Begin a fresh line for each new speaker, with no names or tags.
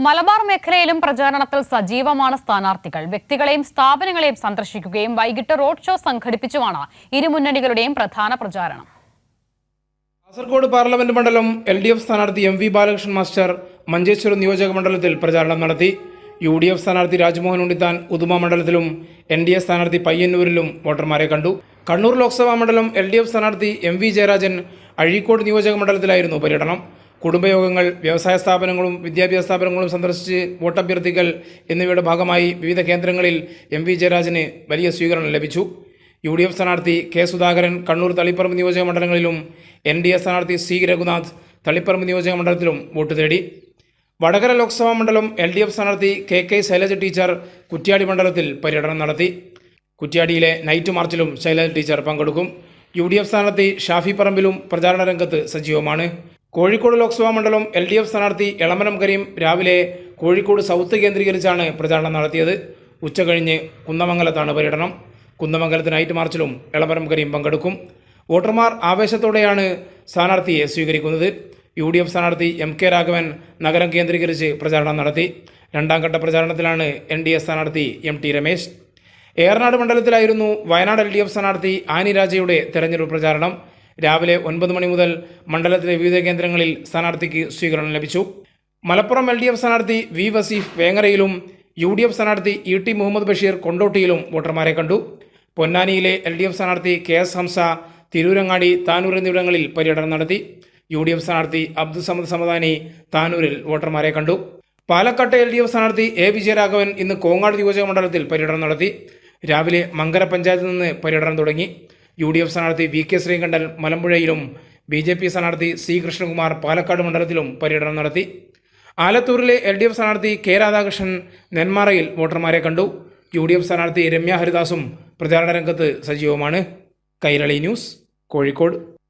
മലബാർ മേഖലയിലും പ്രചാരണത്തിൽ സജീവമാണ് സ്ഥാനാർത്ഥികൾ. വ്യക്തികളെയും സ്ഥാപനങ്ങളെയും സന്ദർശിക്കുകയും വൈകിട്ട് റോഡ് ഷോ സംഘടിപ്പിച്ചുമാണ് ഇരുമുന്നണികളുടെയും പ്രധാന പ്രചാരണം.
കാസർഗോഡ് പാർലമെന്റ് മണ്ഡലം LDF സ്ഥാനാർത്ഥി MV ബാലകൃഷ്ണൻ മാസ്റ്റർ മഞ്ചേശ്വരം നിയോജക മണ്ഡലത്തിൽ പ്രചാരണം നടത്തി. UDF സ്ഥാനാർത്ഥി രാജ്മോഹൻ ഉണ്ണിത്താൻ ഉദുമ മണ്ഡലത്തിലും NDA സ്ഥാനാർത്ഥി പയ്യന്നൂരിലും വോട്ടർമാരെ കണ്ടു. കണ്ണൂർ ലോക്സഭാ മണ്ഡലം LDF സ്ഥാനാർത്ഥി MV ജയരാജൻ അഴീക്കോട് നിയോജക മണ്ഡലത്തിലായിരുന്നു പര്യടനം. കുടുംബയോഗങ്ങൾ, വ്യവസായ സ്ഥാപനങ്ങളും വിദ്യാഭ്യാസ സ്ഥാപനങ്ങളും സന്ദർശിച്ച് വോട്ടഭ്യർത്ഥിക്കൽ എന്നിവയുടെ ഭാഗമായി വിവിധ കേന്ദ്രങ്ങളിൽ MV ജയരാജന് വലിയ സ്വീകരണം ലഭിച്ചു. UDF സ്ഥാനാർത്ഥി K സുധാകരൻ കണ്ണൂർ തളിപ്പറമ്പ് നിയോജക മണ്ഡലങ്ങളിലും NDA സ്ഥാനാർത്ഥി C രഘുനാഥ് തളിപ്പറമ്പ് നിയോജക മണ്ഡലത്തിലും വോട്ട് തേടി. വടകര ലോക്സഭാ മണ്ഡലം LDF സ്ഥാനാർത്ഥി KK ശൈലജ ടീച്ചർ കുറ്റ്യാടി മണ്ഡലത്തിൽ പര്യടനം നടത്തി. കുറ്റ്യാടിയിലെ നൈറ്റ് മാർച്ചിലും ശൈലജ ടീച്ചർ പങ്കെടുക്കും. UDF സ്ഥാനാർത്ഥി ഷാഫി പറമ്പിലും പ്രചാരണ രംഗത്ത് സജീവമാണ്. കോഴിക്കോട് ലോക്സഭാ മണ്ഡലം LDF സ്ഥാനാർത്ഥി എളമനം കരീം രാവിലെ കോഴിക്കോട് സൗത്ത് കേന്ദ്രീകരിച്ചാണ് പ്രചാരണം നടത്തിയത്. ഉച്ചകഴിഞ്ഞ് കുന്നമംഗലത്താണ് പര്യടനം. കുന്നമംഗലത്ത് നൈറ്റ് മാർച്ചിലും എളമനം കരീം പങ്കെടുക്കും. വോട്ടർമാർ ആവേശത്തോടെയാണ് സ്ഥാനാർത്ഥിയെ സ്വീകരിക്കുന്നത്. UDF സ്ഥാനാർത്ഥി MK രാഘവൻ നഗരം കേന്ദ്രീകരിച്ച് പ്രചാരണം നടത്തി. രണ്ടാം ഘട്ട പ്രചാരണത്തിലാണ് NDA സ്ഥാനാർത്ഥി MT രമേശ്. ഏറനാട് മണ്ഡലത്തിലായിരുന്നു വയനാട് LDF സ്ഥാനാർത്ഥി ആനി രാജയുടെ തെരഞ്ഞെടുപ്പ് പ്രചാരണം. രാവിലെ 9 മണി മുതൽ മണ്ഡലത്തിലെ വിവിധ കേന്ദ്രങ്ങളിൽ സ്ഥാനാർത്ഥിക്ക് സ്വീകരണം ലഭിച്ചു. മലപ്പുറം LDF സ്ഥാനാർത്ഥി V വസീഫ് വേങ്ങരയിലും UDF സ്ഥാനാർത്ഥി ET മുഹമ്മദ് ബഷീർ കൊണ്ടോട്ടിയിലും വോട്ടർമാരെ കണ്ടു. പൊന്നാനിയിലെ LDF സ്ഥാനാർത്ഥി KS ഹംസ തിരൂരങ്ങാടി, താനൂർ എന്നിവിടങ്ങളിൽ പര്യടനം നടത്തി. UDF സ്ഥാനാർത്ഥി അബ്ദുസമദ് സമദാനി താനൂരിൽ വോട്ടർമാരെ കണ്ടു. പാലക്കാട്ടെ LDF സ്ഥാനാർത്ഥി A വിജയരാഘവൻ ഇന്ന് കോങ്ങാട് നിയോജക മണ്ഡലത്തിൽ പര്യടനം നടത്തി. രാവിലെ മങ്കര പഞ്ചായത്തിൽ നിന്ന് പര്യടനം തുടങ്ങി. UDF സ്ഥാനാർത്ഥി VK ശ്രീകണ്ഠൻ മലമ്പുഴയിലും BJP സ്ഥാനാർത്ഥി C കൃഷ്ണകുമാർ പാലക്കാട് മണ്ഡലത്തിലും പര്യടനം നടത്തി. ആലത്തൂരിലെ LDF സ്ഥാനാർത്ഥി K രാധാകൃഷ്ണൻ നെന്മാറയിൽ വോട്ടർമാരെ കണ്ടു. UDF സ്ഥാനാർത്ഥി രമ്യ ഹരിദാസും പ്രചാരണ രംഗത്ത് സജീവമാണ്. കൈരളി ന്യൂസ്, കോഴിക്കോട്.